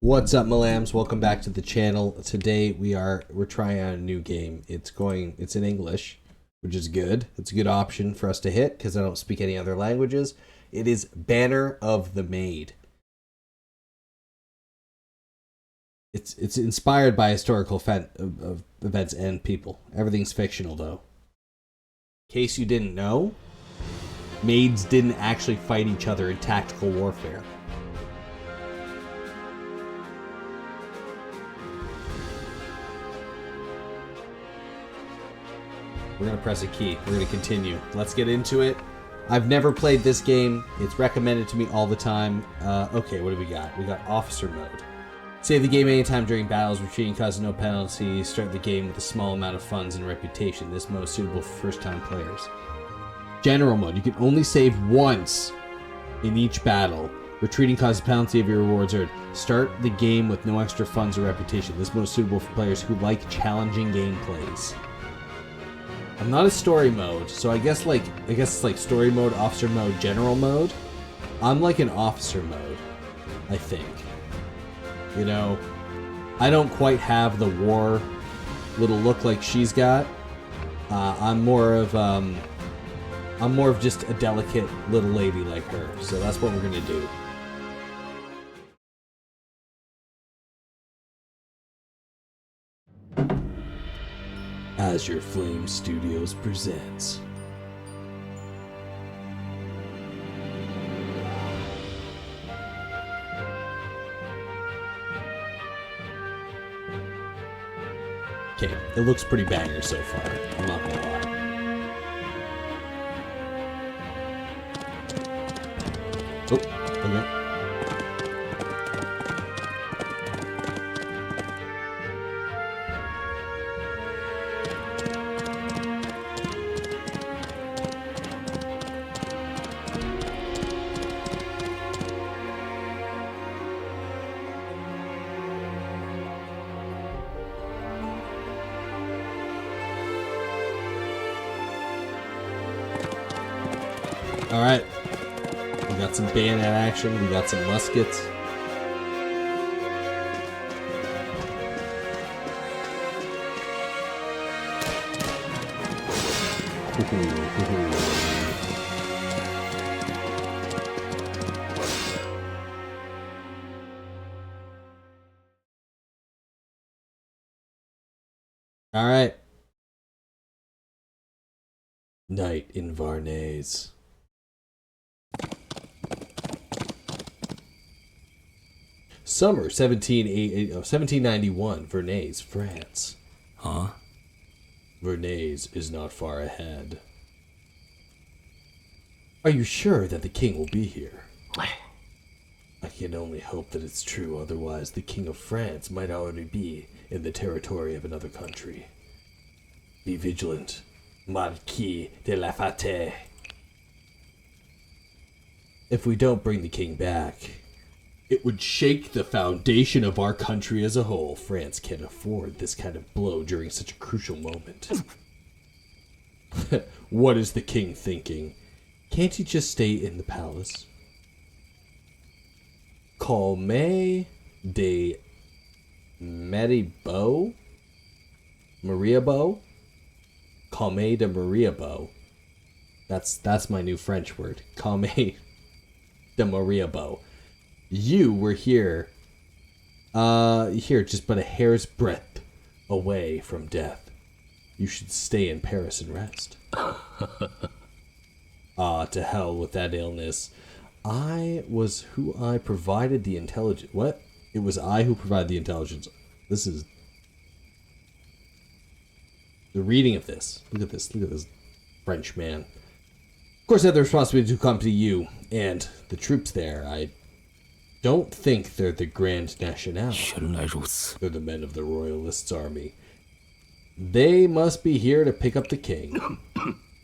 What's up, Malams? Welcome back to the channel. Today we're trying out a new game. It's in English, which is good. It's a good option for us to hit because I don't speak any other languages. It is Banner of the Maid. It's inspired by historical of events and people. Everything's fictional though. In case you didn't know, maids didn't actually fight each other in tactical warfare. We're going to press a key. We're going to continue. Let's get into it. I've never played this game. It's recommended to me all the time. Okay, what do we got? We got Officer Mode. Save the game anytime during battles. Retreating causes no penalty. Start the game with a small amount of funds and reputation. This mode is suitable for first-time players. General Mode. You can only save once in each battle. Retreating causes penalty if your rewards earned. Start the game with no extra funds or reputation. This mode is suitable for players who like challenging gameplays. I'm not a story mode, so I guess it's like story mode, officer mode, general mode. I'm like an officer mode, I think. You know, I don't quite have the war little look like she's got. I'm more of just a delicate little lady like her. So that's what we're gonna do. Azure Flame Studios presents Okay, it looks pretty banger so far, I'm not gonna lie. Oh, okay. Alright, we got some bayonet action, we got some muskets. Alright. Night in Varnays. Summer 1791, Vernays, France. Huh? Vernays is not far ahead. Are you sure that the king will be here? I can only hope that it's true, otherwise the king of France might already be in the territory of another country. Be vigilant, Marquis de Lafayette. If we don't bring the king back, it would shake the foundation of our country as a whole. France can't afford this kind of blow during such a crucial moment. What is the king thinking? Can't he just stay in the palace? Call Maid de Maribo? Mariabo? Call Maid de Mariabo. That's my new French word. Call Maid de Mariabo. You were here just but a hair's breadth away from death. You should stay in Paris and rest. To hell with that illness. I provided the intelligence. What? It was I who provided the intelligence. This is the reading of this. Look at this French man. Of course I have the responsibility to accompany you and the troops there. I don't think they're the Grand National. They're the men of the Royalists' army. They must be here to pick up the king.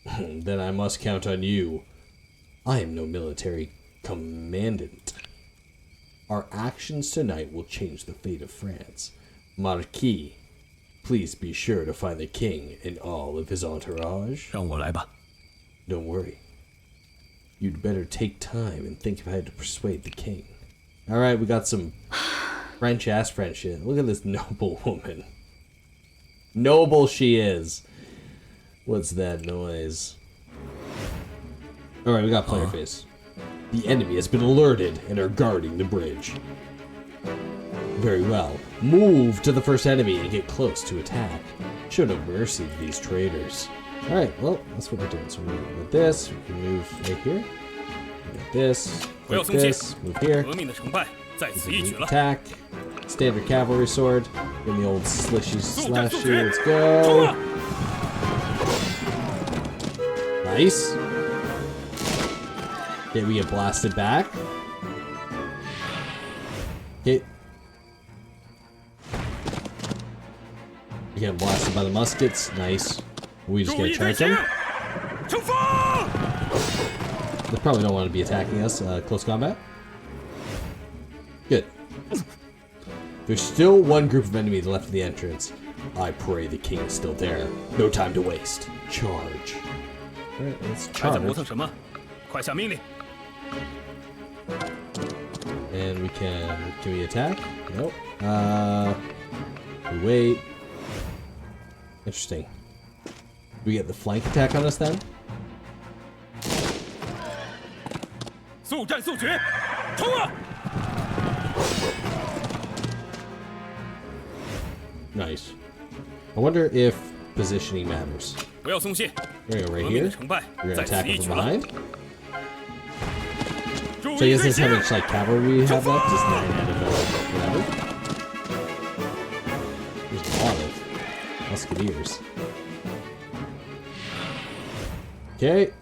Then I must count on you. I am no military commandant. Our actions tonight will change the fate of France. Marquis, please be sure to find the king and all of his entourage. 让我来吧。 Don't worry. You'd better take time and think if I had to persuade the king. Alright, we got some French ass French shit. Look at this noble woman. Noble she is. What's that noise? Alright, we got player face. The enemy has been alerted and are guarding the bridge. Very well. Move to the first enemy and get close to attack. Show no mercy to these traitors. Alright, well, that's what we're doing. So we're going to do this. We can move right here. We got this. Like this. Move here. Attack. Standard cavalry sword. Give me the old slishy slashy. Let's go. Nice. Okay, we get blasted back. Okay. We get blasted by the muskets. Nice. We just gotta charge them. They probably don't want to be attacking us. Close combat. Good. There's still one group of enemies left at the entrance. I pray the king is still there. No time to waste. Charge. Alright, let's charge. And we can we attack? Nope. We wait. Interesting. We get the flank attack on us then? Nice. I wonder if positioning matters. We're gonna go right here. We're gonna attack him from behind. So I guess that's how much like cavalry we have left. Just 9 out of whatever. There's a lot of musketeers. Okay.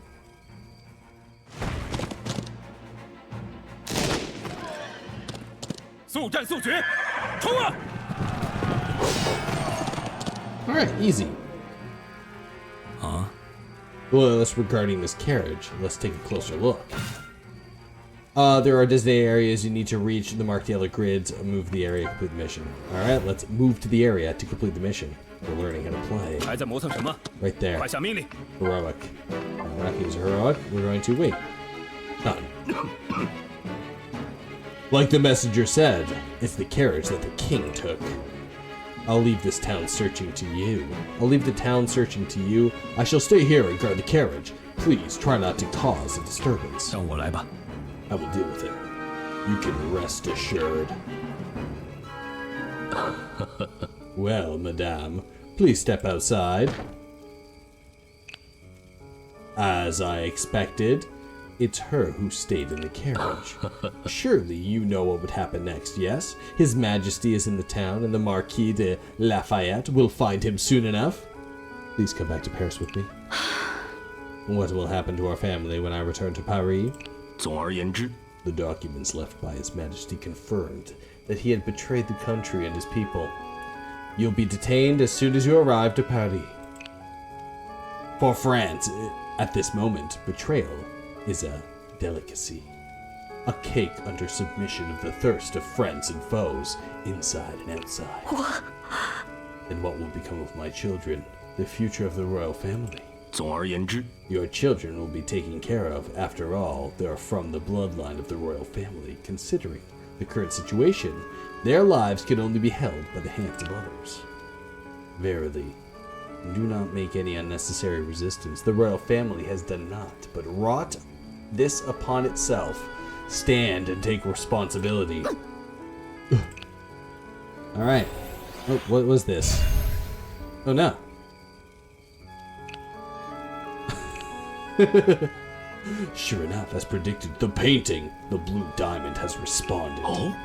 Alright, easy. Well, that's regarding this carriage. Let's take a closer look. There are designated areas you need to reach the marked yellow grids. Move the area to complete the mission. Alright, let's move to the area to complete the mission. We're learning how to play. Right there. Heroic. We're not going to use heroic. We're going to wait. Done. Like the messenger said, it's the carriage that the king took. I'll leave this town searching to you. I'll leave the town searching to you. I shall stay here and guard the carriage. Please try not to cause a disturbance. I will deal with it. You can rest assured. Well, madame, please step outside. As I expected, it's her who stayed in the carriage. Surely you know what would happen next, yes? His Majesty is in the town, and the Marquis de Lafayette will find him soon enough. Please come back to Paris with me. What will happen to our family when I return to Paris? The documents left by His Majesty confirmed that he had betrayed the country and his people. You'll be detained as soon as you arrive to Paris. For France, at this moment, betrayal is a delicacy. A cake under submission of the thirst of friends and foes, inside and outside. And what will become of my children, the future of the royal family? Your children will be taken care of. After all, they are from the bloodline of the royal family. Considering the current situation, their lives can only be held by the hands of others. Verily, do not make any unnecessary resistance. The royal family has done naught but wrought this upon itself. Stand and take responsibility. Alright. Oh, what was this? Oh no. Sure enough, as predicted, the painting, the blue diamond, has responded. Oh?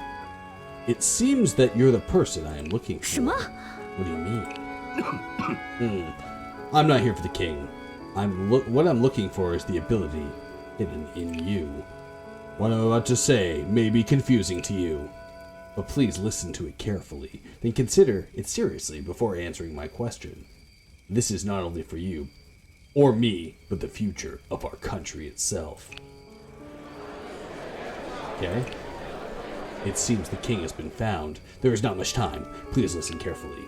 It seems that you're the person I am looking for. What do you mean? I'm not here for the king. What I'm looking for is the ability hidden in you. What I'm about to say may be confusing to you, but please listen to it carefully, then consider it seriously before answering my question. This is not only for you, or me, but the future of our country itself. Okay. It seems the king has been found. There is not much time. Please listen carefully.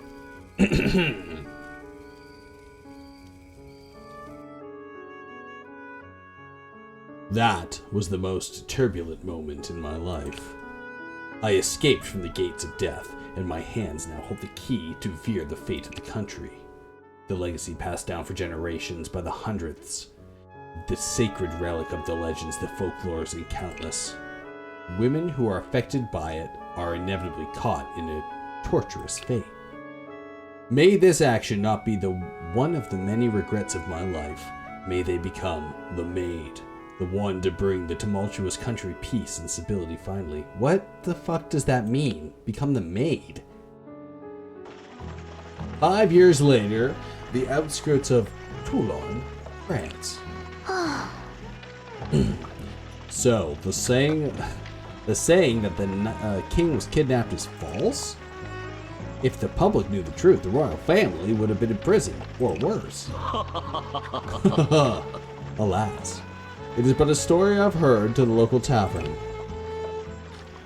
That was the most turbulent moment in my life. I escaped from the gates of death, and my hands now hold the key to veer the fate of the country. The legacy passed down for generations by the hundredths. The sacred relic of the legends, the folklores, and countless. Women who are affected by it are inevitably caught in a torturous fate. May this action not be the one of the many regrets of my life. May they become the Maid, the one to bring the tumultuous country peace and stability finally. What the fuck does that mean? Become the Maid? 5 years later, the outskirts of Toulon, France. So, the saying that the king was kidnapped is false? If the public knew the truth, the royal family would have been in prison, or worse. Alas, it is but a story I've heard to the local tavern.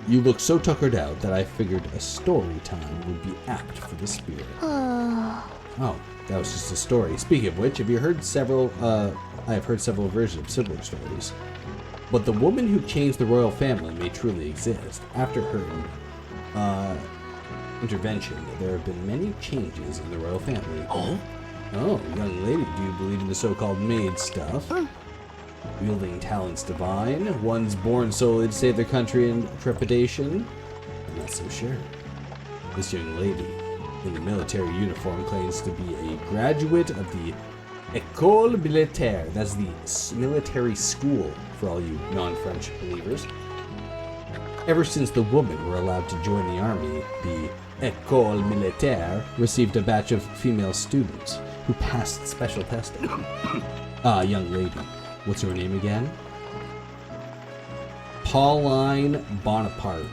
You look so tuckered out that I figured a story time would be apt for the spirit. Oh, that was just a story. Speaking of which, have you heard several, I have heard several versions of similar stories. But the woman who changed the royal family may truly exist. After her intervention, there have been many changes in the royal family. Oh, young lady, do you believe in the so-called maid stuff? Wielding talents divine, ones born solely to save their country in trepidation? I'm not so sure. This young lady in the military uniform claims to be a graduate of the École Militaire. That's the military school for all you non-French believers. Ever since the women were allowed to join the army, the École Militaire received a batch of female students who passed special testing. Young lady, what's your name again? Pauline Bonaparte.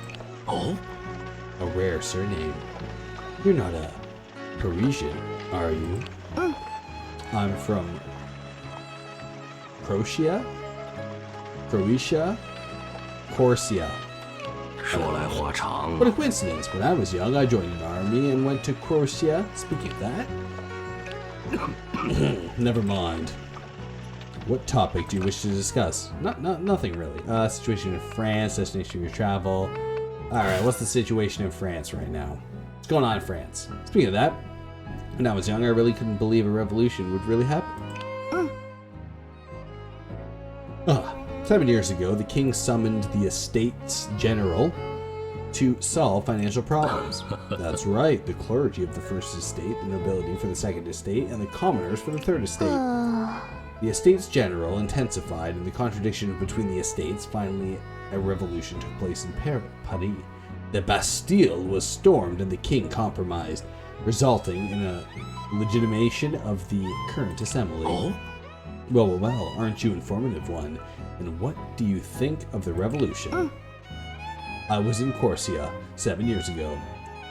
Oh? A rare surname. You're not a Parisian, are you? I'm from Croatia? Corsia. What a coincidence. When I was young, I joined an army and went to Croatia. Speaking of that, never mind. What topic do you wish to discuss? Nothing really. Situation in France, destination of your travel. Alright, what's the situation in France right now? What's going on in France? Speaking of that, when I was young, I really couldn't believe a revolution would really happen. 7 years ago, the king summoned the Estates General to solve financial problems. That's right, the clergy of the First Estate, the nobility for the Second Estate, and the commoners for the Third Estate. The Estates General intensified, and the contradiction between the estates, finally a revolution took place in Paris. The Bastille was stormed and the king compromised, resulting in a legitimation of the current assembly. Oh? Well, aren't you informative one? And what do you think of the revolution? I was in Corsia 7 years ago.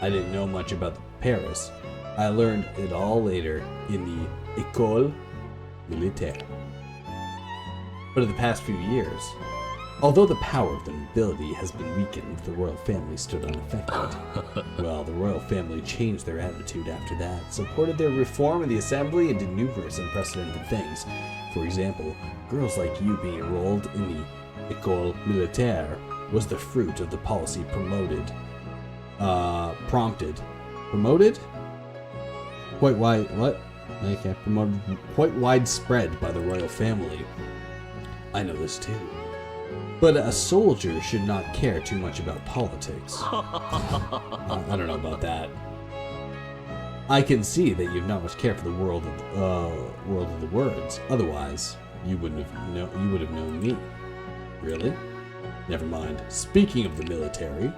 I didn't know much about Paris. I learned it all later in the École Militaire. But in the past few years, although the power of the nobility has been weakened, the royal family stood unaffected. Well, the royal family changed their attitude after that, supported their reform in the assembly, and did numerous unprecedented things. For example, girls like you being enrolled in the École Militaire was the fruit of the policy promoted? Quite widespread by the royal family. I know this too. But a soldier should not care too much about politics. I don't know about that. I can see that you've not much care for the world of the words. Otherwise, you would have known me. Really? Never mind. Speaking of the military,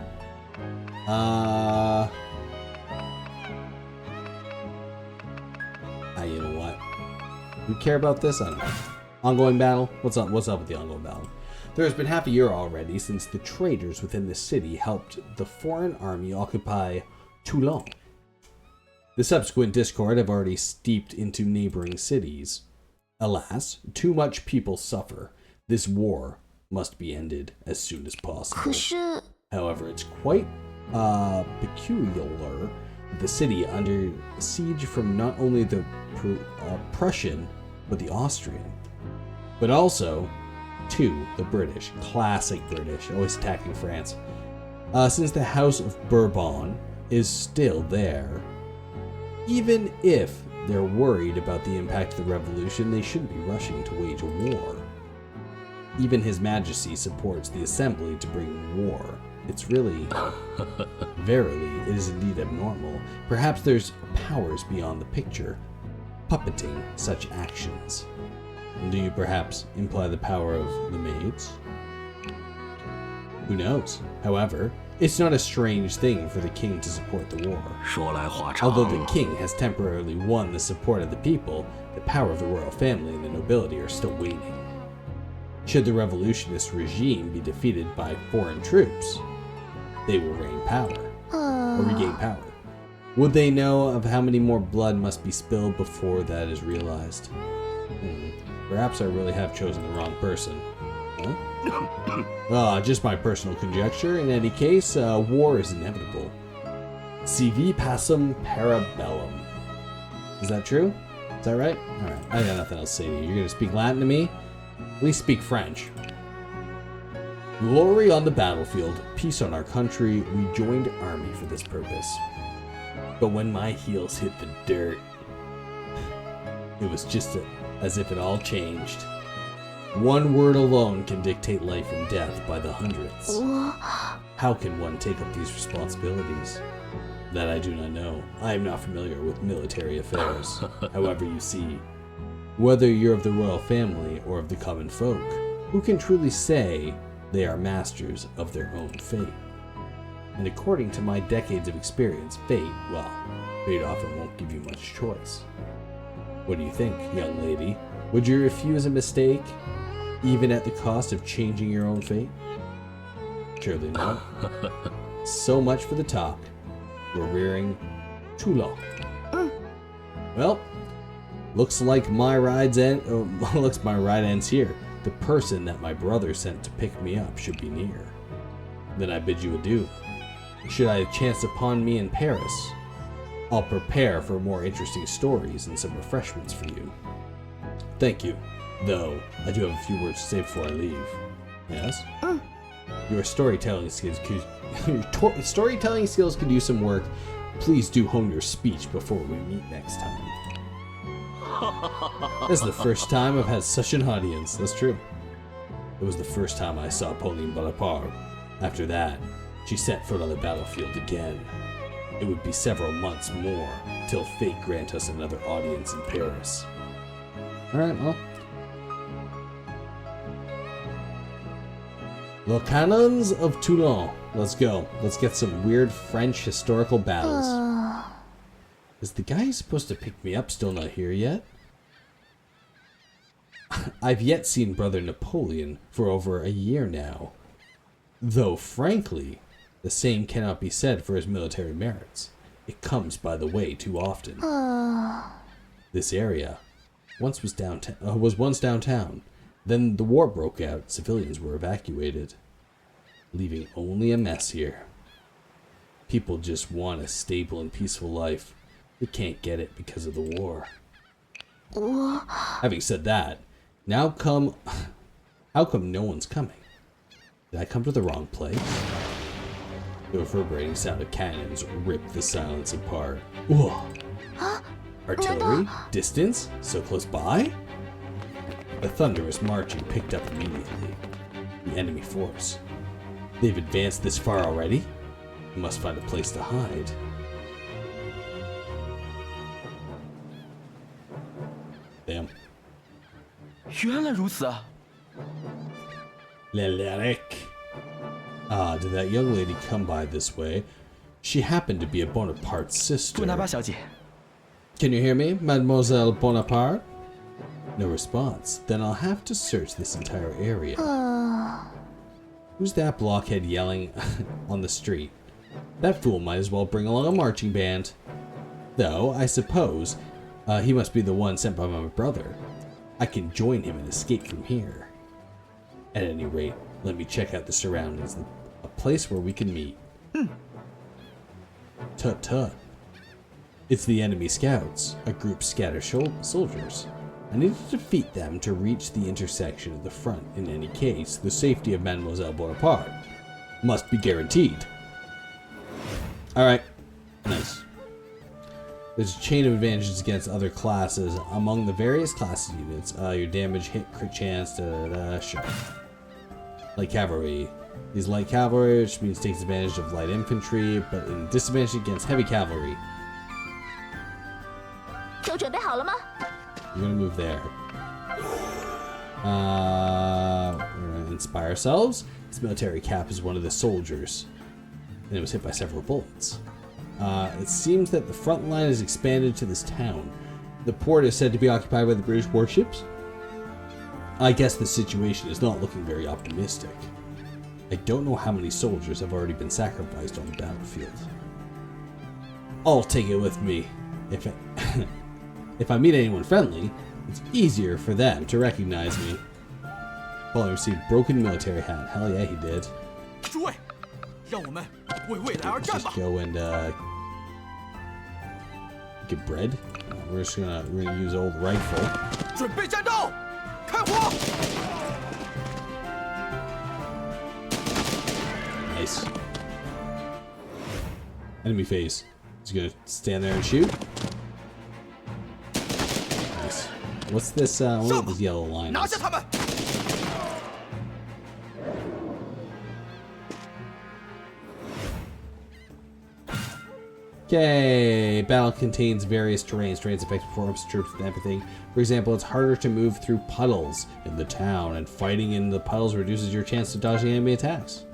you know what? You care about this? I don't know. Ongoing battle? What's up with the ongoing battle? There has been half a year already since the traders within the city helped the foreign army occupy Toulon. The subsequent discord have already steeped into neighboring cities. Alas, too much people suffer. This war must be ended as soon as possible. However, it's quite peculiar. The city under siege from not only the Prussian, but the Austrian. But also, too, the British. Classic British, always attacking France. since the House of Bourbon is still there. Even if they're worried about the impact of the revolution, they shouldn't be rushing to wage a war. Even His Majesty supports the Assembly to bring war. It's really, verily, it is indeed abnormal. Perhaps there's powers beyond the picture, puppeting such actions. Do you perhaps imply the power of the maids? Who knows? However, it's not a strange thing for the king to support the war. Although the king has temporarily won the support of the people, the power of the royal family and the nobility are still waning. Should the revolutionist regime be defeated by foreign troops, they will regain power. Would they know of how many more blood must be spilled before that is realized? Perhaps I really have chosen the wrong person. Huh? Just my personal conjecture. In any case, war is inevitable. Sivi pacem para bellum. Is that true? Is that right? Alright, I got nothing else to say to you. You're gonna speak Latin to me? At least speak French. Glory on the battlefield, peace on our country. We joined army for this purpose. But when my heels hit the dirt, it was just as if it all changed. One word alone can dictate life and death by the hundreds. How can one take up these responsibilities? That I do not know. I am not familiar with military affairs. However, you see, whether you're of the royal family or of the common folk, who can truly say they are masters of their own fate? And according to my decades of experience, fate often won't give you much choice. What do you think, young lady? Would you refuse a mistake, even at the cost of changing your own fate? Surely not. So much for the talk. We're rearing Toulon. Well, looks my ride ends here. The person that my brother sent to pick me up should be near. Then I bid you adieu. Should I chance upon me in Paris, I'll prepare for more interesting stories and some refreshments for you. Thank you, though I do have a few words to say before I leave. Yes? Your storytelling skills could do some work. Please do hone your speech before we meet next time. This is the first time I've had such an audience. That's true. It was the first time I saw Napoleon Bonaparte. After that, she set foot on the battlefield again. It would be several months more till fate grant us another audience in Paris. Alright, well. The Cannons of Toulon. Let's go. Let's get some weird French historical battles. Is the guy who's supposed to pick me up still not here yet? I've yet seen Brother Napoleon for over a year now. Though, frankly, the same cannot be said for his military merits. It comes by the way too often. This area was once downtown. Then the war broke out. Civilians were evacuated, leaving only a mess here. People just want a stable and peaceful life. They can't get it because of the war. Having said that, how come no one's coming? Did I come to the wrong place? The reverberating sound of cannons ripped the silence apart. Whoa! Artillery? Distance? So close by? The thunderous marching picked up immediately. The enemy force. They've advanced this far already? We must find a place to hide. Damn. 原来如此啊！ Leleric. Did that young lady come by this way? She happened to be a Bonaparte's sister. 杜娜巴小姐， Can you hear me, Mademoiselle Bonaparte? No response. Then I'll have to search this entire area. Who's that blockhead yelling on the street? That fool might as well bring along a marching band. Though, I suppose, he must be the one sent by my brother. I can join him and escape from here. At any rate, let me check out the surroundings. A place where we can meet. Tut tut. It's the enemy scouts, a group scatter soldiers. I need to defeat them to reach the intersection of the front. In any case, the safety of Mademoiselle Bonaparte must be guaranteed. Alright. Nice. There's a chain of advantages against other classes. Among the various classes units, your damage, hit, crit chance, sure. Light cavalry. These light cavalry, which means takes advantage of light infantry, but in disadvantage against heavy cavalry. 都准备好了吗？ You're gonna move there. We're gonna inspire ourselves. This military cap is one of the soldiers, and it was hit by several bullets. It seems that the front line is expanded to this town. The port is said to be occupied by the British warships. I guess the situation is not looking very optimistic. I don't know how many soldiers have already been sacrificed on the battlefield. I'll take it with me. If I meet anyone friendly, it's easier for them to recognize me. Napoleon received broken military hat. Hell yeah, he did. 诸位，让我们为未来而 Let's 战吧 just！go and get bread. We're gonna use old rifle. 准备战斗，开火！ Nice. Enemy phase. He's gonna stand there and shoot. Nice. What's this? What are these yellow lines? 拿下他们！ Okay, battle contains various terrains. Terrains affect performance, troops, and everything. For example, it's harder to move through puddles in the town, and fighting in the puddles reduces your chance to dodge enemy attacks.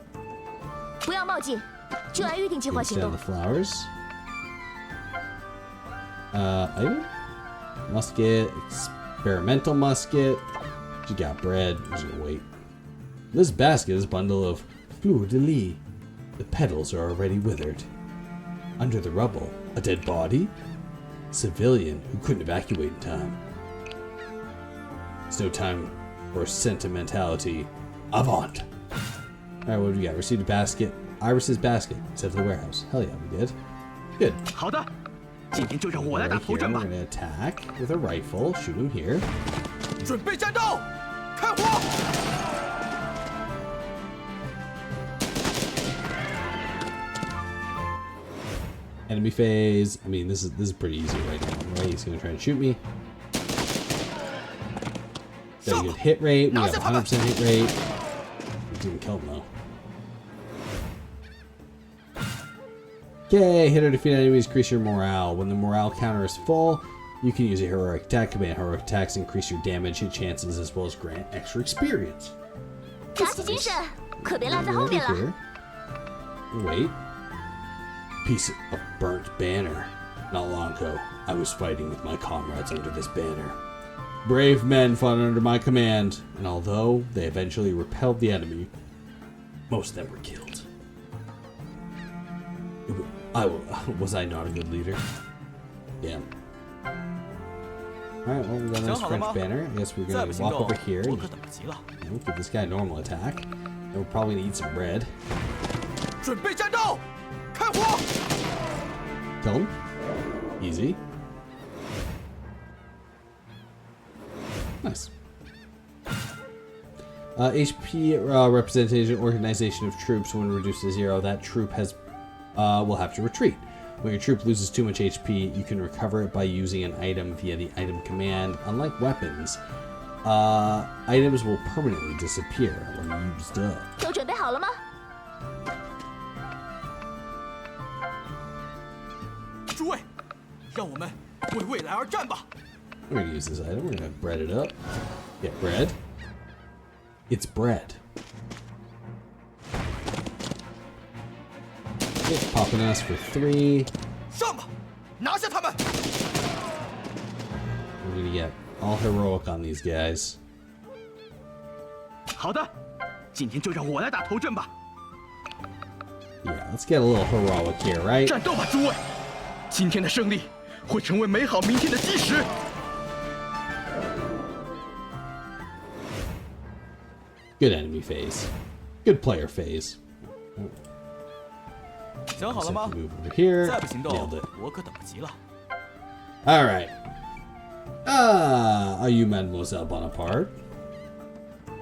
不要冒进，就按预定计划 Takes 行 down 动 the。flowers. Item? Musket, experimental musket. You got bread. I'm just gonna wait. This basket is a bundle of fleur de lis. The petals are already withered. Under the rubble, a dead body? Civilian who couldn't evacuate in time. It's no time for sentimentality. Avant! Alright, what do we got? Received a basket. Iris's basket. Sent to the warehouse. Hell yeah, we did. Good. 好的，今天就让我来 Right 打 here, 头阵 we're 吧！ gonna attack with a rifle. Shoot him here. 准备战斗，开火！ Enemy phase. I mean, this is pretty easy right now, right? He's gonna try and shoot me. Got a good hit rate. We have 100% hit rate. We didn't kill him though. Okay, hit or defeat enemies, increase your morale. When the morale counter is full, you can use a heroic attack command. Heroic attacks increase your damage, hit chances, as well as grant extra experience. 打起精神，可别落在后面了。 Here. Wait. Piece of burnt banner. Not long ago, I was fighting with my comrades under this banner. Brave men fought under my command, and although they eventually repelled the enemy, most of them were killed. Was I not a good leader? Yeah. Alright, well, we got a nice 想好了吗 French banner. I guess we're 再 gonna 不行 walk 动， over here 我 and 可等不及了。 give this guy a normal attack. And we'll probably need some bread. 准备战斗，开火！ Kill him. Easy. Nice. HP representation organization of troops. When reduced to 0, that troop will have to retreat. When your troop loses too much HP, you can recover it by using an item via the item command. Unlike weapons, items will permanently disappear when used up. 都准备好了吗？ 诸位，让我们为未来而战吧！ We're gonna use this item. We're gonna bread it up. Get bread. It's bread. It's popping us for 3. 上吧，拿下他们！ We're gonna get all heroic on these guys. 好的，今天就让我来打头阵吧！ Yeah, let's get a little heroic here, right? 战斗吧，诸位！今天的胜利会成为美好明天的基石。 Good enemy phase. Good player phase. 想好了吗？ Move over here. 再不行动 Nailed it.，我可等不及了。 All right. Are you Mademoiselle Bonaparte?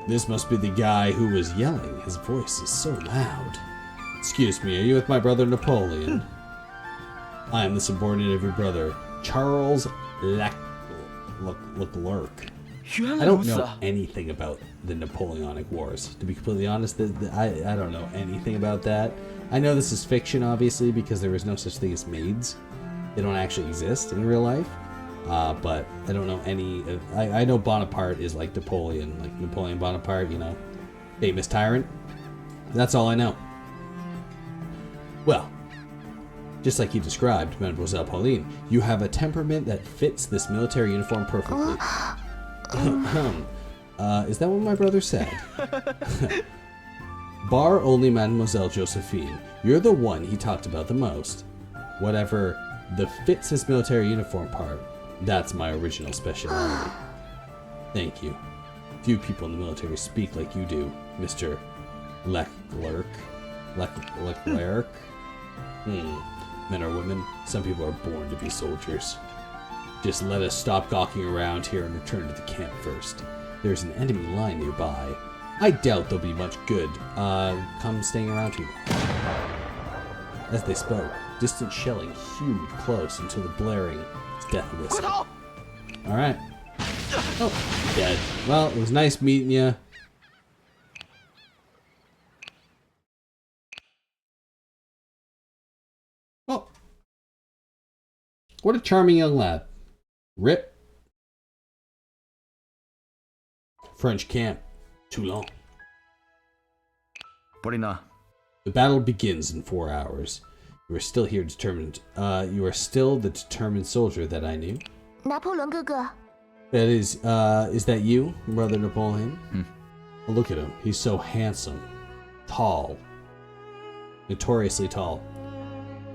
This must be the guy who was yelling. His voice is so loud. Excuse me, are you with my brother Napoleon? I am the subordinate of your brother, Charles Leclerc. 原 I 来如 don't 此 know 啊！ anything about the Napoleonic Wars. To be completely honest, I don't know anything about that. I know this is fiction, obviously, because there is no such thing as maids. They don't actually exist in real life. But I don't know any... I know Bonaparte is like Napoleon. Like Napoleon Bonaparte, you know. Famous tyrant. That's all I know. Well, just like you described, Mademoiselle Pauline, you have a temperament that fits this military uniform perfectly. Is that what my brother said? Bar only Mademoiselle Josephine. You're the one he talked about the most. Whatever the fits his military uniform part, that's my original specialty. Thank you. Few people in the military speak like you do, Mr. Leclerc. Leclerc? Men or women, some people are born to be soldiers. Just let us stop gawking around here and return to the camp first. There's an enemy line nearby. I doubt they'll be much good. Come staying around too long. As they spoke, distant shelling hewed close until the blaring was death whistle. Alright. Oh, dead. Well, it was nice meeting you. Oh. What a charming young lad. Rip. French camp. Toulon. Polina, The battle begins in 4 hours. You are still here determined. You are still the determined soldier that I knew. 拿破仑哥哥， That is that you, Brother Napoleon? Oh, look at him. He's so handsome. Tall. Notoriously tall.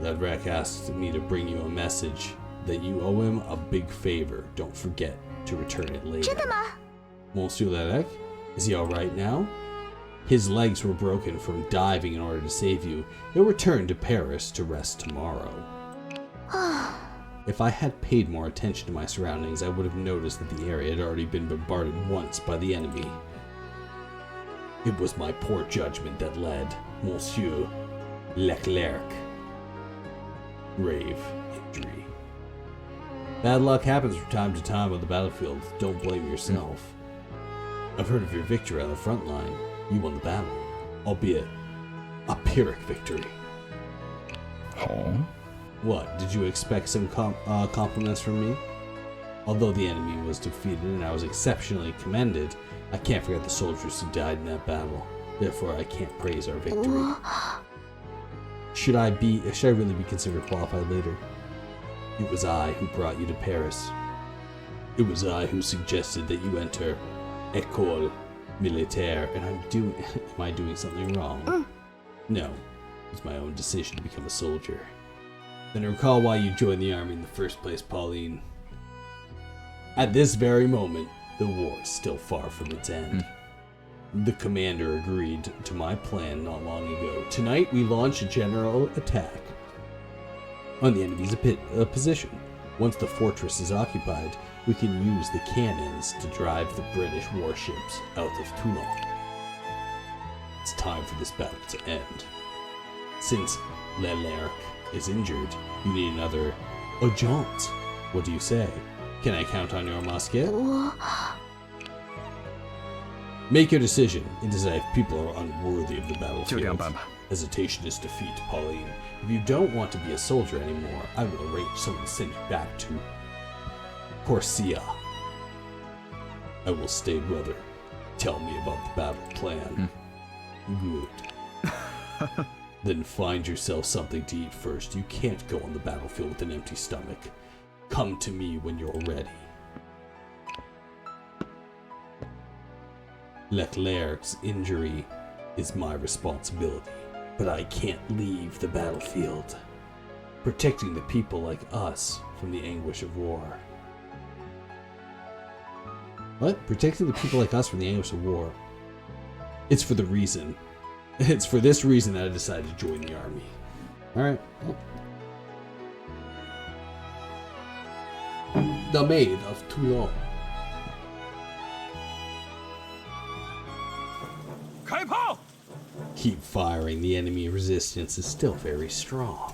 Ledrek asked me to bring you a message that you owe him a big favor. Don't forget to return it later. 真的吗？ Monsieur Ledrek? Is he alright now? His legs were broken from diving in order to save you. He'll return to Paris to rest tomorrow. If I had paid more attention to my surroundings, I would have noticed that the area had already been bombarded once by the enemy. It was my poor judgment that led Monsieur Leclerc. Grave injury. Bad luck happens from time to time on the battlefield. Don't blame yourself. I've heard of your victory on the front line. You won the battle, albeit a Pyrrhic victory. 好， What, did you expect some compliments from me? Although the enemy was defeated and I was exceptionally commended, I can't forget the soldiers who died in that battle. Therefore, I can't praise our victory. Should I really be considered qualified later? It was I who brought you to Paris. It was I who suggested that you enter École Militaire, and am I doing something wrong? No, it was my own decision to become a soldier. Then recall why you joined the army in the first place, Pauline. At this very moment, the war is still far from its end. The commander agreed to my plan not long ago. Tonight, we launch a general attack on the enemy's position. Once the fortress is occupied, we can use the cannons to drive the British warships out of Toulon. It's time for this battle to end. Since Leclerc is injured, you need another agent. What do you say? Can I count on your musket? 我 Make your decision. It is if people are unworthy of the 就这样 battlefield. 办吧。 Hesitation is defeat, Pauline. If you don't want to be a soldier anymore, I will arrange someone to send you back to Corsia. I will stay, brother. Tell me about the battle plan. Good. Then find yourself something to eat first. You can't go on the battlefield with an empty stomach. Come to me when you're ready. Leclerc's injury is my responsibility, but I can't leave the battlefield. Protecting the people like us from the anguish of war. What? Protecting the people like us from the anguish of war. It's for this reason that I decided to join the army. Alright. The Maid of Toulon. 开炮！ Keep firing. The enemy resistance is still very strong.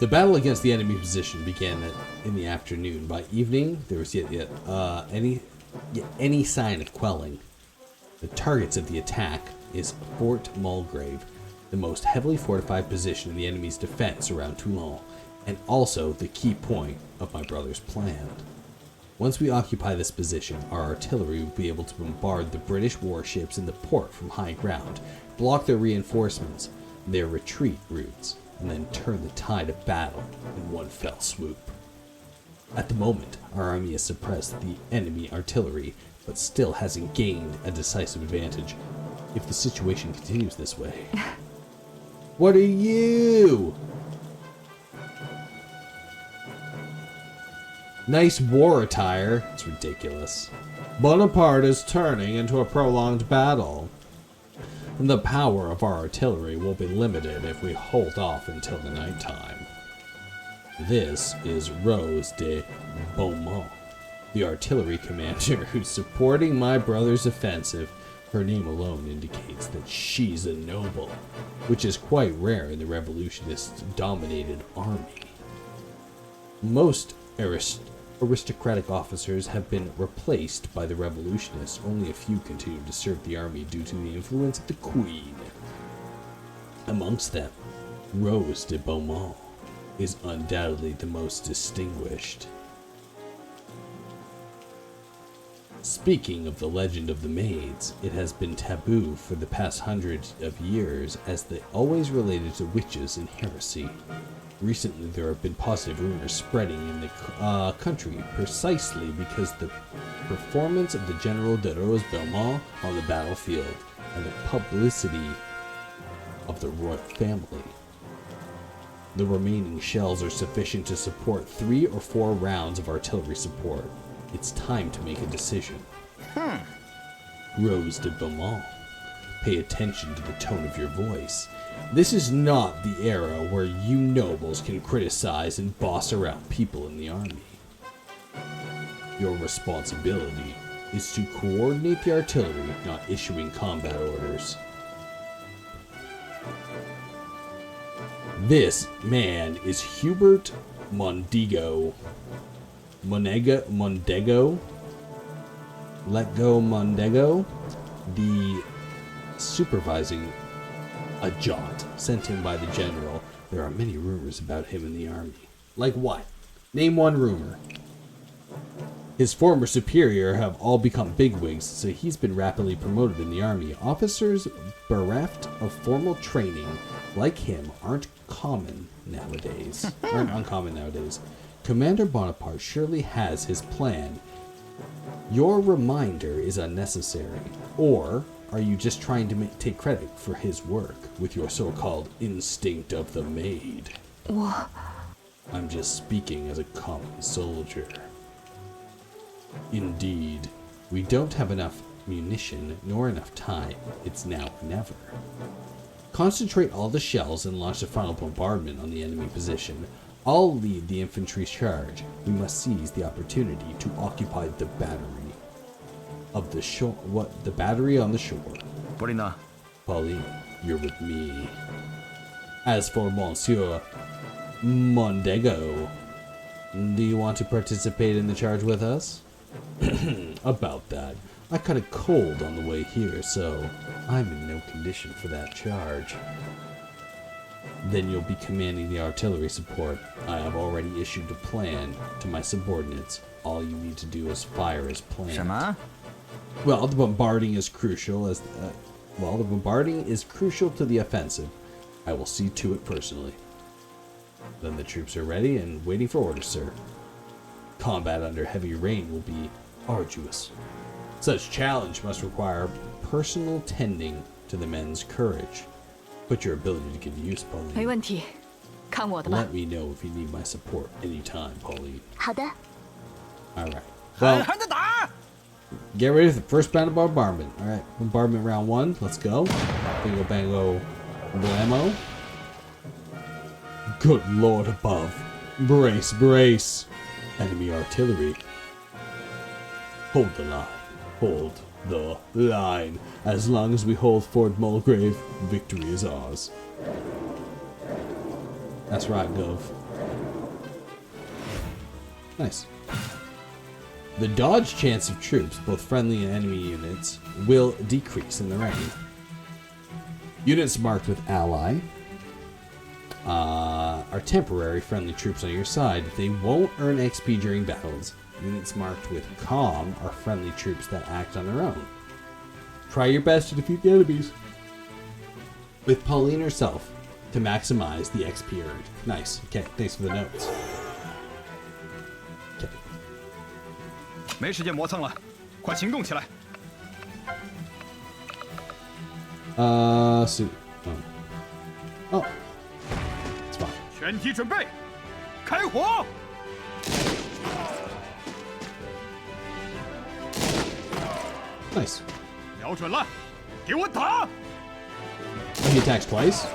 The battle against the enemy position began in the afternoon. By evening, there was yet any sign of quelling. The targets of the attack is Fort Mulgrave, the most heavily fortified position in the enemy's defense around Toulon, and also the key point of my brother's plan. Once we occupy this position, our artillery will be able to bombard the British warships in the port from high ground, block their reinforcements, their retreat routes, and then turn the tide of battle in one fell swoop. At the moment, our army has suppressed the enemy artillery, but still hasn't gained a decisive advantage. If the situation continues this way... What are you? Nice war attire. It's ridiculous. Bonaparte is turning into a prolonged battle. The power of our artillery will be limited if we hold off until the nighttime. This is Rose de Beaumont, the artillery commander who's supporting my brother's offensive. Her name alone indicates that she's a noble, which is quite rare in the revolutionist-dominated army. Most aristocratic officers have been replaced by the revolutionists. Only a few continue to serve the army due to the influence of the Queen. Amongst them, Rose de Beaumont is undoubtedly the most distinguished. Speaking of the legend of the Maids, it has been taboo for the past hundreds of years as they always related to witches and heresy. Recently, there have been positive rumors spreading in the country precisely because the performance of the General de Rose Beaumont on the battlefield and the publicity of the royal family. The remaining shells are sufficient to support 3 or 4 rounds of artillery support. It's time to make a decision. Rose de Beaumont, pay attention to the tone of your voice. This is not the era where you nobles can criticize and boss around people in the army. Your responsibility is to coordinate the artillery, not issuing combat orders. This man is Hubert Mondego. Mondego? Let go Mondego? The supervising a jot sent him by the general. There are many rumors about him in the army. Like what? Name one rumor. His former superior have all become bigwigs, so he's been rapidly promoted in the army. Officers bereft of formal training like him aren't uncommon nowadays. Commander Bonaparte surely has his plan. Your reminder is unnecessary. Or are you just trying to take credit for his work with your so-called instinct of the Maid? What? I'm just speaking as a common soldier. Indeed, we don't have enough munition nor enough time. It's now or never. Concentrate all the shells and launch the final bombardment on the enemy position. I'll lead the infantry charge. We must seize the opportunity to occupy the battery of the shore. The battery on the shore. Pauline, you're with me. As for Monsieur Mondego, do you want to participate in the charge with us? About that, I caught a cold on the way here, so I'm in no condition for that charge. Then you'll be commanding the artillery support. I have already issued a plan to my subordinates. All you need to do is fire as planned. Well, the bombarding is crucial to the offensive. I will see to it personally. Then the troops are ready and waiting for orders, sir. Combat under heavy rain will be arduous. Such challenge must require personal tending to the men's courage. Put your ability to good use, Pauline. 没问题，看我的吧。 Let me know if you need my support anytime, Pauline. 好的， Alright. Well, get ready for the first round of bombardment. Alright, bombardment round 1. Let's go. Bingo, bango, blammo. Good lord above. Brace, brace. Enemy artillery. Hold the line. Hold the line. As long as we hold Fort Mulgrave, victory is ours. That's right, Gov. Nice. The dodge chance of troops, both friendly and enemy units, will decrease in the rain. Units marked with ally are temporary friendly troops on your side. They won't earn XP during battles. Units marked with calm are friendly troops that act on their own. Try your best to defeat the enemies with Pauline herself to maximize the XP earned. Nice. Okay, thanks for the notes. Okay. 没时间磨蹭了，快行动起来！ So, oh, it's fine. 全体准备，开火！ Nice. 瞄准了，给我打！ He attacks twice.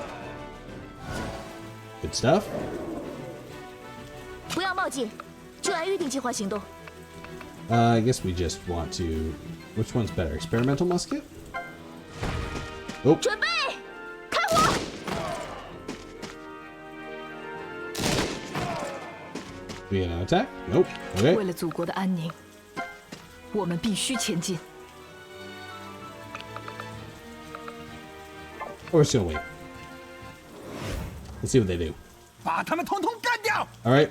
Good stuff. 不要冒进，就按预定计划行动。 I guess we just want to. Which one's better? Experimental musket? Oh, 准备，开火！ we get an attack? Nope. Okay. 为了祖国的安宁，我们必须前进。 Or we're just gonna wait. Let's see what they do. 把他们统统干掉！ All right.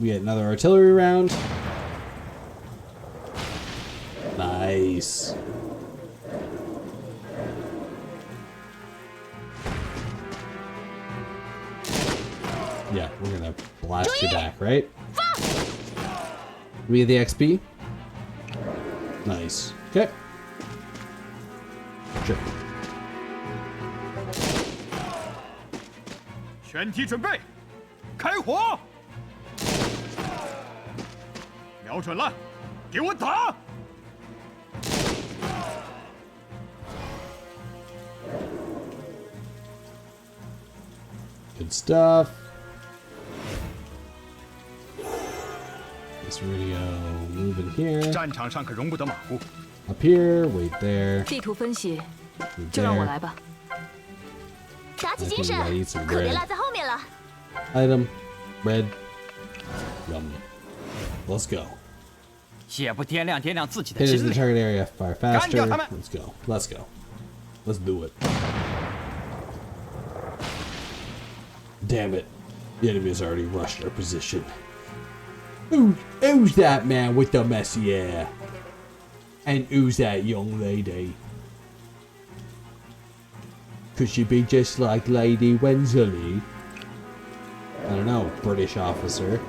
We get another artillery round. Nice. Yeah, we're gonna blast you back, right? We get the XP. Nice. Okay. Sure. 全体准备，开火！瞄准了，给我打！ Good stuff. This radio moving here. 战场上可容不得马虎。 Up here, wait there. 地图分析 Move 就让我 there. 来吧。 打起精神 I think I need some， 可别 bread 落在后面了。 Item. Red. Yum. Let's go. 也不掂量掂量自己的 Hit 心 the 里。 target area. Fire faster. 干掉他们。 Let's go. Let's go. Let's do it. Damn it. The enemy has already rushed our position. Who's that man with the messy hair? And who's that young lady? Could she be just like Lady Wensley? I don't know, British officer.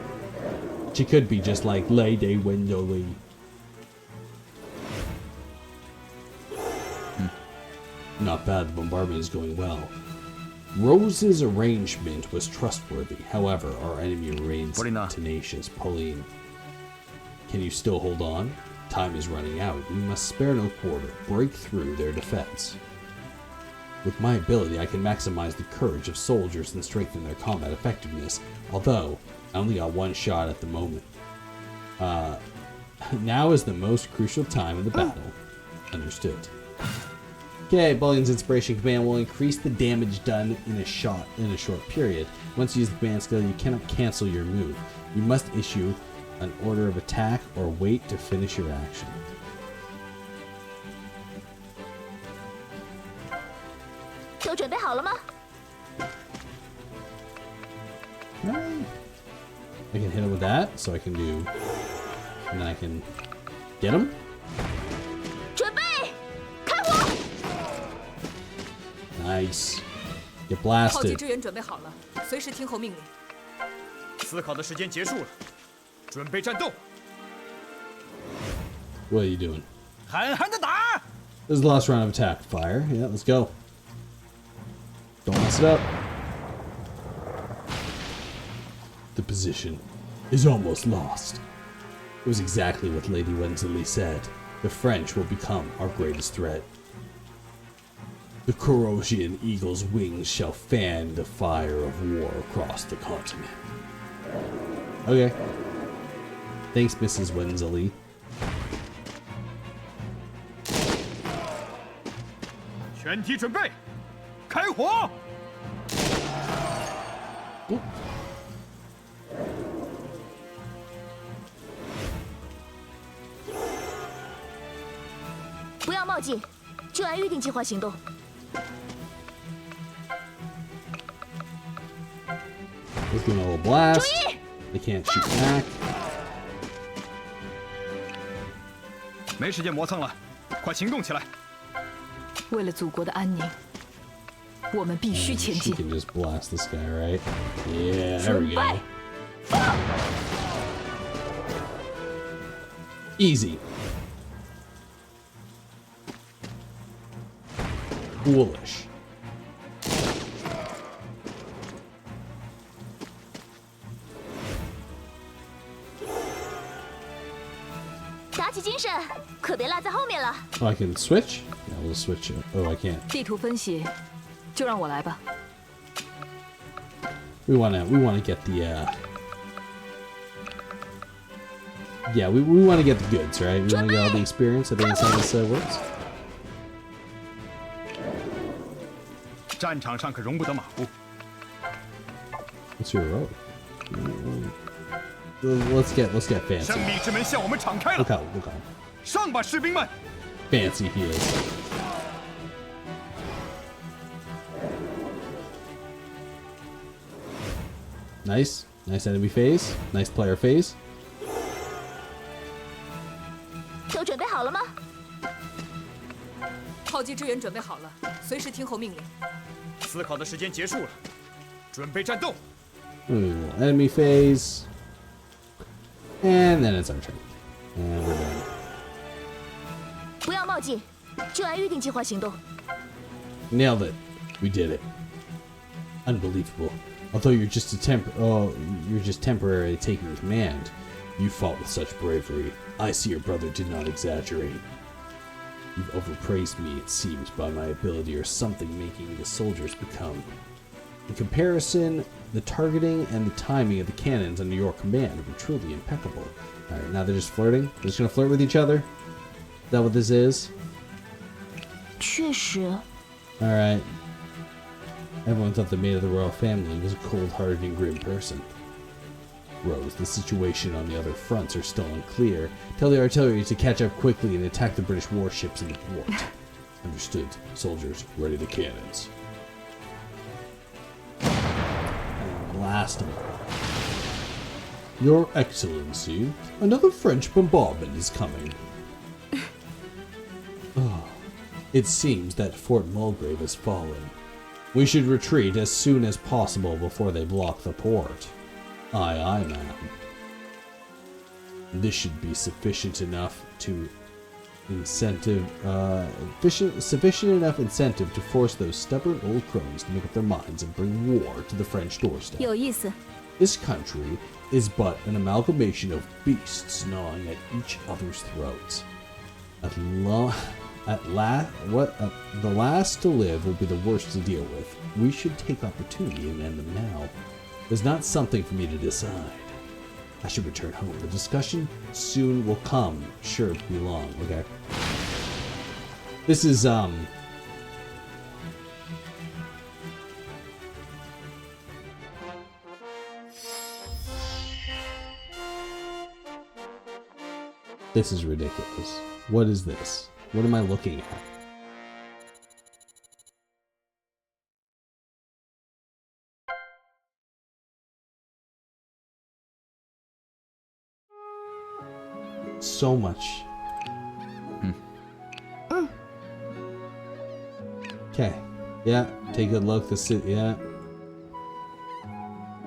She could be just like Lady Wensley. Not bad, the bombardment is going well. Rose's arrangement was trustworthy. However, our enemy remains Polina. tenacious. Pauline, can you still hold on? Time is running out. We must spare no quarter. Break through their defense. With my ability, I can maximize the courage of soldiers and strengthen their combat effectiveness. Although, I only got one shot at the moment. Now is the most crucial time in the battle. Understood. Okay, Bullion's Inspiration Command will increase the damage done in a short period. Once you use the command skill, you cannot cancel your move. You must issue an order of attack or wait to finish your action.都准备好了吗？ I can hit him with that, so I can do... And then I can get him. 准备，开火！ Nice. Get 炮击 blasted. 支援准备好了，随时听候命令。思考的时间结束了，准备战斗！ What are you doing? 狠狠的打！ This is the last round of attack fire. Yeah, let's go. Don't mess it up. The position is almost lost. It was exactly what Lady Wensley said. The French will become our greatest threat. The Corrosion Eagle's wings shall fan the fire of war across the continent. Okay. Thanks, Mrs. Wensley. 全体准备，开火！ Oop. 不要冒进，就按预定计划行动。 Let's do a little blast. They can't shoot back. 没时间磨蹭了，快行动起来！为了祖国的安宁，我们必须前 She 进。 can just blast this guy, right? Yeah, there we go. Easy. Foolish. 打起精神，可别落在后面了。 Oh, I can switch? Yeah, we'll switch it. Oh, I can't. 地图分析，就让我来吧。 We wanna get the yeah, we wanna get the goods, right? We wanna get all the experience. I think that's how this works. 战场上可容不得马虎。 What's your road? Let's get fancy. 胜利之门向我们敞开 Look 了， how look how 上吧，士兵们！ fancy he is. Nice enemy phase. Nice player phase. 都准备好了吗？炮击支援准备好了，随时听候命令。思考的时间结束了，准备战斗。 Enemy phase. And then it's our turn. And we're done. 不要冒进，就按预定计划行动。 Nailed it. We did it. Unbelievable. Although you're just you're just temporarily taking command. You fought with such bravery. I see your brother did not exaggerate. You've overpraised me, it seems, by my ability or something making the soldiers become. In comparison, the targeting and the timing of the cannons under your command were truly impeccable. Alright, now they're just flirting? They're just gonna flirt with each other? Is that what this is? 确实， Alright. Everyone thought the maid of the royal family was a cold-hearted and grim person. Rose, the situation on the other fronts are still unclear. Tell the artillery to catch up quickly and attack the British warships in the port. Understood. Soldiers, ready the cannons. And blast them. Your Excellency, another French bombardment is coming. Oh, it seems that Fort Mulgrave has fallen. We should retreat as soon as possible before they block the port. Aye, aye, ma'am. This should be sufficient enough to sufficient enough incentive to force those stubborn old crones to make up their minds and bring war to the French doorstep. 有意思。 This country is but an amalgamation of beasts gnawing at each other's throats. The last to live will be the worst to deal with. We should take opportunity and end them now. There's not something for me to decide. I should return home. The discussion soon will come. Sure, it be long. Okay. This is This is ridiculous. What is this? What am I looking at? So much. Okay. Yeah, take a good look. The city. Yeah.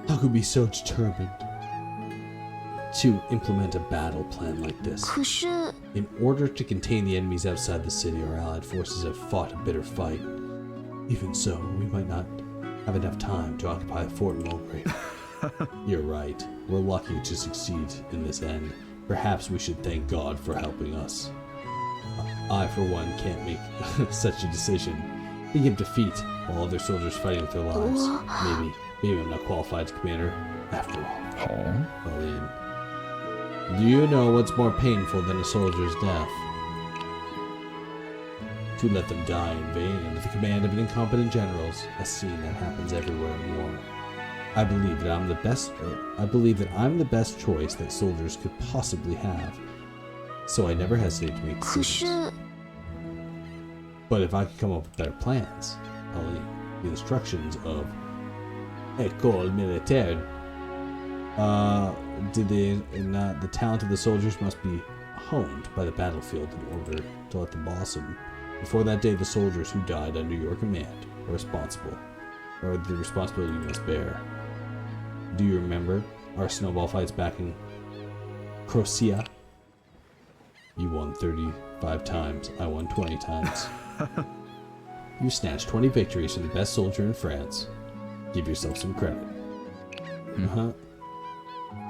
How could we be so determined to implement a battle plan like this? 可是， In order to contain the enemies outside the city, our allied forces have fought a bitter fight. Even so, we might not have enough time to occupy Fort Mulgrave. You're right. We're lucky to succeed in this end. Perhaps we should thank God for helping us. I, for one, can't make such a decision. Think of defeat while other soldiers fighting with their lives. Maybe I'm not qualified to commander after all. Pauline. Do you know what's more painful than a soldier's death? To let them die in vain under the command of incompetent generals, a scene that happens everywhere in war. I believe that I'm the best. I believe that I'm the best choice that soldiers could possibly have. So I never hesitate to make 可 decisions. 是， But if I could come up with better plans, only the instructions of École Militaire, the talent of the soldiers must be honed by the battlefield in order to let them blossom. Before that day, the soldiers who died under your command are responsible, or the responsibility you must bear. Do you remember our snowball fights back in Croatia? You won 35 times, I won 20 times. You snatched 20 victories from the best soldier in France. Give yourself some credit.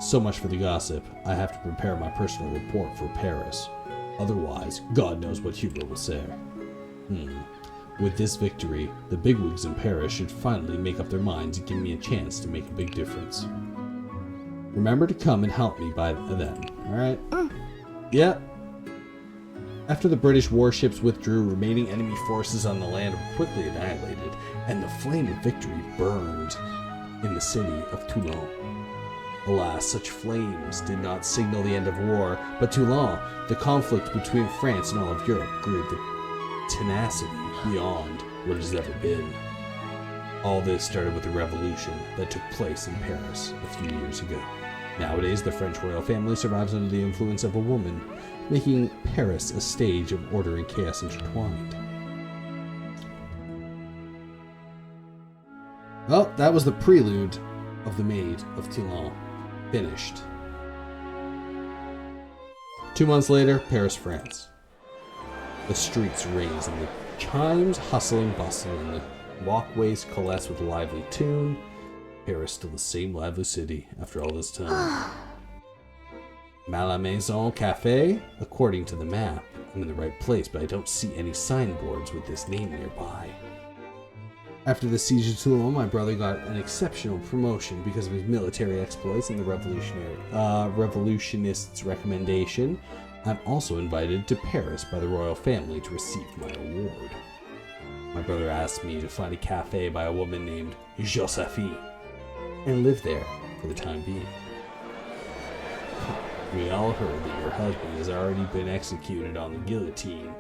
So much for the gossip. I have to prepare my personal report for Paris. Otherwise, God knows what Hugo will say. With this victory, the bigwigs in Paris should finally make up their minds and give me a chance to make a big difference. Remember to come and help me by then, alright? Yep. After the British warships withdrew, remaining enemy forces on the land were quickly annihilated, and the flame of victory burned in the city of Toulon. Alas, such flames did not signal the end of war, but Toulon, the conflict between France and all of Europe, grew with tenacity beyond what it has ever been. All this started with a revolution that took place in Paris a few years ago. Nowadays, the French royal family survives under the influence of a woman, making Paris a stage of order and chaos intertwined. Well, that was the prelude of the Maid of Toulon. Finished. 2 months later, Paris, France. The streets raise and the chimes hustle and bustle and the walkways coalesce with a lively tune. Paris still the same lively city after all this time. Maison Cafe? According to the map, I'm in the right place, but I don't see any signboards with this name nearby. After the siege of Toulon, my brother got an exceptional promotion because of his military exploits and the revolutionists' recommendation. I'm also invited to Paris by the royal family to receive my award. My brother asked me to find a cafe by a woman named Josephine and live there for the time being. We all heard that your husband has already been executed on the guillotine.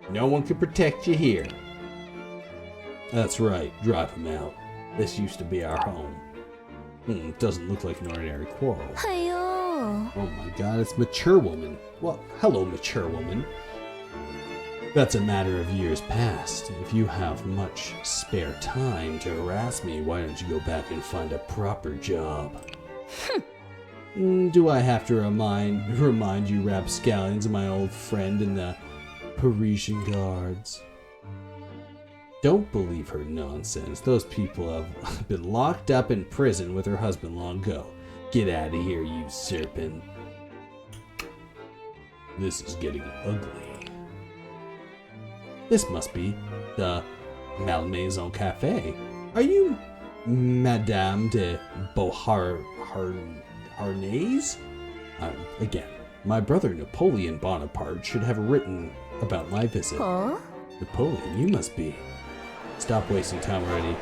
No one can protect you here. That's right, drive him out. This used to be our home. It doesn't look like an ordinary quarrel. 哎呦， Oh my god, it's mature woman. Well, hello, mature woman. That's a matter of years past. If you have much spare time to harass me, why don't you go back and find a proper job? Do I have to remind you rapscallions of my old friend in the Parisian Guards? Don't believe her nonsense. Those people have been locked up in prison with her husband long ago. Get out of here, you serpent. This is getting ugly. This must be the Malmaison Cafe. Are you Madame de Beauharnais? Again, my brother Napoleon Bonaparte should have written about my visit. Napoleon, you must be. Stop wasting time already.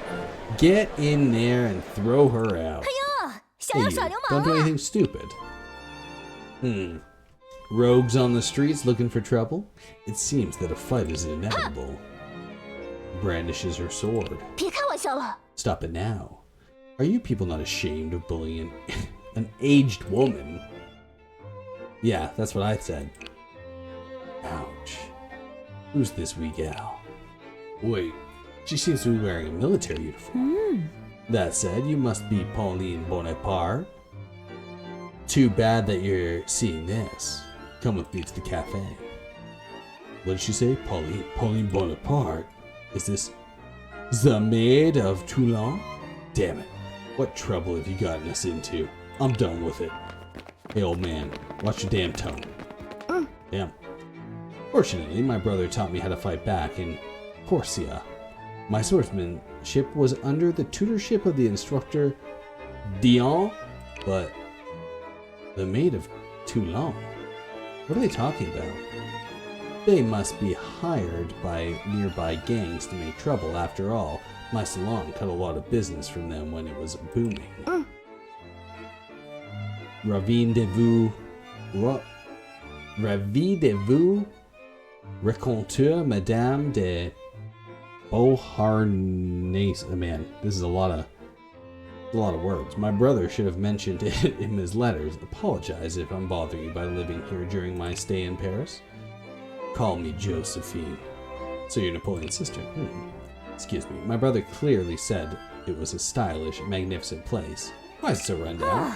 Get in there and throw her out. 哎呀，小 Hey, 样 you, 耍流 don't 氓 do 啊！ anything stupid. Rogues on the streets looking for trouble? It seems that a fight is inevitable. Brandishes her sword. 别开玩笑了， Stop it now. Are you people not ashamed of bullying an aged woman? Yeah, that's what I said. Ouch. Who's this wee gal? Wait, she seems to be wearing a military uniform. That said, you must be Pauline Bonaparte. Too bad that you're seeing this. Come with me to the cafe. What did she say? Pauline Bonaparte? Is this the Maid of Toulon? Damn it. What trouble have you gotten us into? I'm done with it. Hey, old man, watch your damn tone. Damn. Fortunately, my brother taught me how to fight back in Corsia. My swordsmanship was under the tutorship of the instructor Dion, but the Maid of Toulon? What are they talking about? They must be hired by nearby gangs to make trouble. After all, My salon cut a lot of business from them when it was booming. Ravis-de-vous raconteur Madame de Beauharnais. Man, this is a lot of words. My brother should have mentioned it in his letters. Apologize if I'm bothering you by living here during my stay in Paris. Call me Josephine. So you're Napoleon's sister? Excuse me. My brother clearly said it was a stylish, magnificent place. Why is it so run down?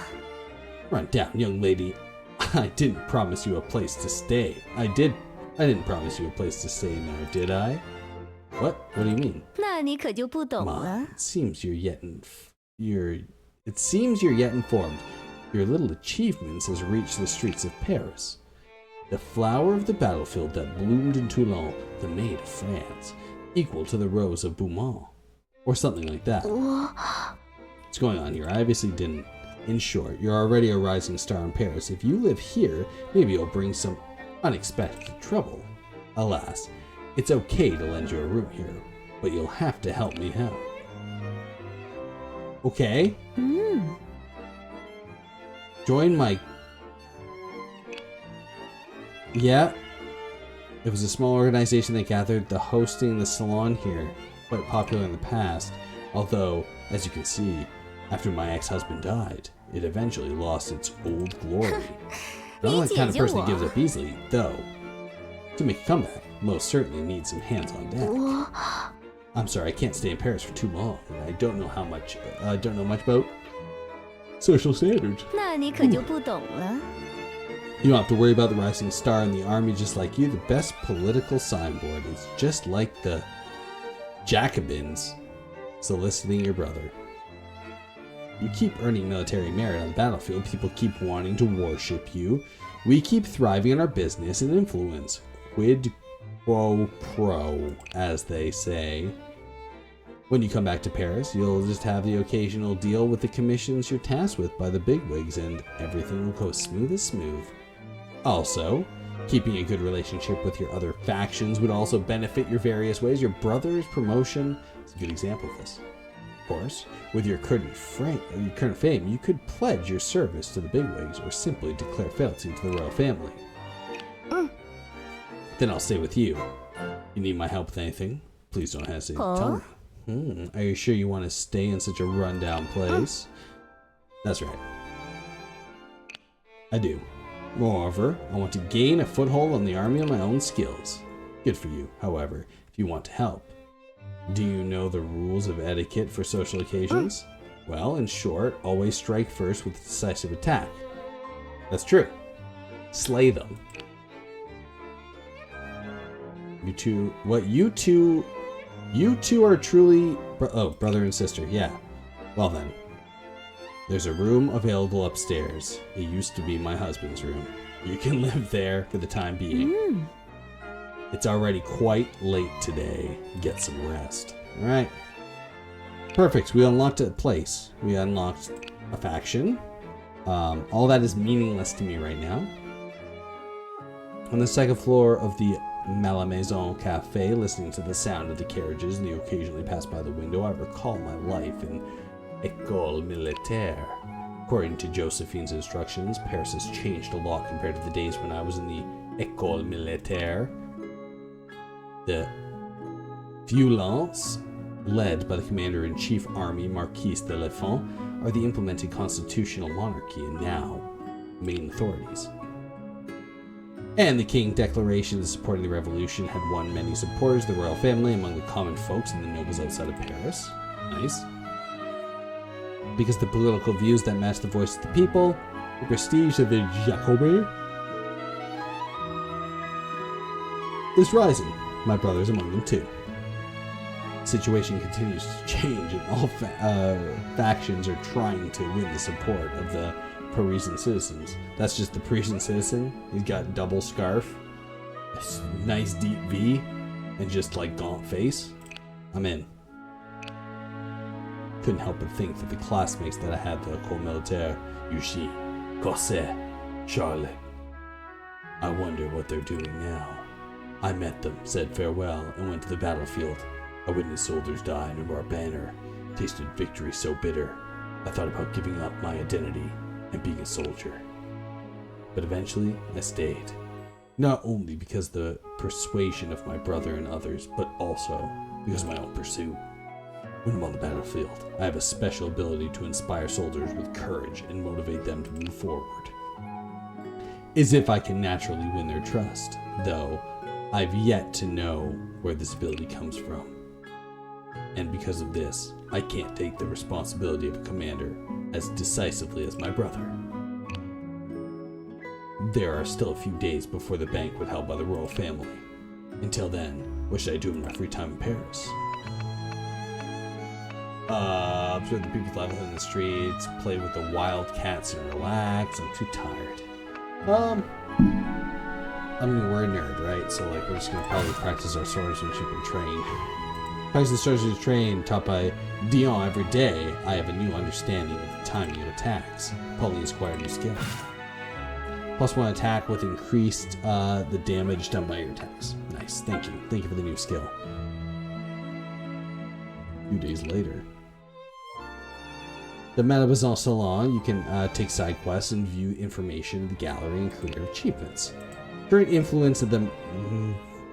Run down, young lady. I didn't promise you a place to stay. I didn't promise you a place to stay now, did I? What? What do you mean? 那你可就不懂了。 It seems you're yet informed. Your little achievements has reached the streets of Paris. The flower of the battlefield that bloomed in Toulon, the Maid of France, equal to the rose of Beaumont, or something like that. What's going on here? I obviously didn't. In short, you're already a rising star in Paris. If you live here, maybe you'll bring some unexpected trouble. Alas, it's okay to lend you a room here, but you'll have to help me out. Okay. Join my... Yeah. It was a small organization that gathered the hosting the salon here, quite popular in the past, although, as you can see, after my ex-husband died, it eventually lost its old glory. Not like the kind of person who gives up easily, though. To make a comeback, most certainly needs some hands on deck. I'm sorry, I can't stay in Paris for too long, and I don't know much about social standards. 那你可就不懂了。 You don't have to worry about the rising star in the army just like you. The best political signboard is just like the Jacobins soliciting your brother. You keep earning military merit on the battlefield. People keep wanting to worship you. We keep thriving in our business and influence. Quid quo pro, as they say. When you come back to Paris, you'll just have the occasional deal with the commissions you're tasked with by the bigwigs, and everything will go smooth as smooth. Also, keeping a good relationship with your other factions would also benefit your various ways. Your brother's promotion is a good example of this. Of course, with your current fame, you could pledge your service to the bigwigs or simply declare fealty to the royal family. Then I'll stay with you. You need my help with anything? Please don't hesitate to tell me. Are you sure you want to stay in such a rundown place? That's right. I do. Moreover, I want to gain a foothold in the army on my own skills. Good for you, however, if you want to help. Do you know the rules of etiquette for social occasions? Well, in short, always strike first with a decisive attack. That's true. Slay them. You two are truly... brother and sister, yeah. Well then. There's a room available upstairs. It used to be my husband's room. You can live there for the time being. It's already quite late today. Get some rest. Alright. Perfect. We unlocked a place. We unlocked a faction. All that is meaningless to me right now. On the second floor of the Malamaison Cafe, listening to the sound of the carriages that occasionally pass by the window, I recall my life in École Militaire. According to Josephine's instructions, Paris has changed a lot compared to the days when I was in the École Militaire. The Violents, led by the Commander-in-Chief Army Marquis de Lafont, are the implemented constitutional monarchy and now main authorities. And the King Declaration supporting the revolution had won many supporters, the royal family, among the common folks and the nobles outside of Paris. Nice. Because the political views that match the voice of the people, the prestige of the Jacobins is rising. My brother's among them too. The situation continues to change, and all factions are trying to win the support of the Parisian citizens. That's just the Parisian citizen. He's got double scarf, a nice deep V, and just like gaunt face. I'm in. Couldn't help but think that the classmates that I had at the École Militaire, Yushi, Cosset, Charlotte, I wonder what they're doing now. I met them, said farewell, and went to the battlefield. I witnessed soldiers die under our banner, tasted victory so bitter, I thought about giving up my identity and being a soldier. But eventually, I stayed. Not only because of the persuasion of my brother and others, but also because of my own pursuit. When I'm on the battlefield, I have a special ability to inspire soldiers with courage and motivate them to move forward. As if I can naturally win their trust, though I've yet to know where this ability comes from. And because of this, I can't take the responsibility of a commander as decisively as my brother. There are still a few days before the banquet held by the royal family. Until then, what should I do in my free time in Paris? Observe the people's life in the streets, play with the wild cats and relax. I'm too tired. I mean, we're a nerd, right? So, like, we're just gonna probably practice our swordsmanship and train. Practice swordsmanship and train taught by Dion every day. I have a new understanding of the timing of attacks. Napoleons acquired a new skill. +1 attack with increased the damage done by your attacks. Nice, thank you. Thank you for the new skill. A few days later. The Malabazan Salon, you can take side quests and view information in the gallery and career achievements. Current influence of the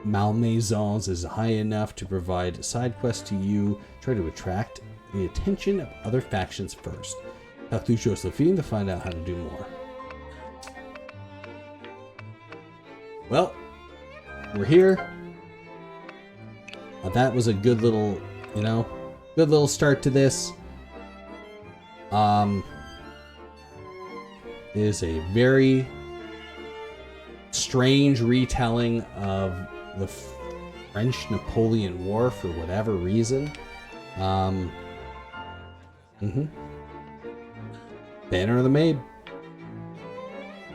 Malmaisons is high enough to provide side quests to you. Try to attract the attention of other factions first. Talk to Josephine to find out how to do more. Well, we're here. That was a good little, good little start to this. It is a very strange retelling of the French Napoleon War for whatever reason. Banner of the Maid.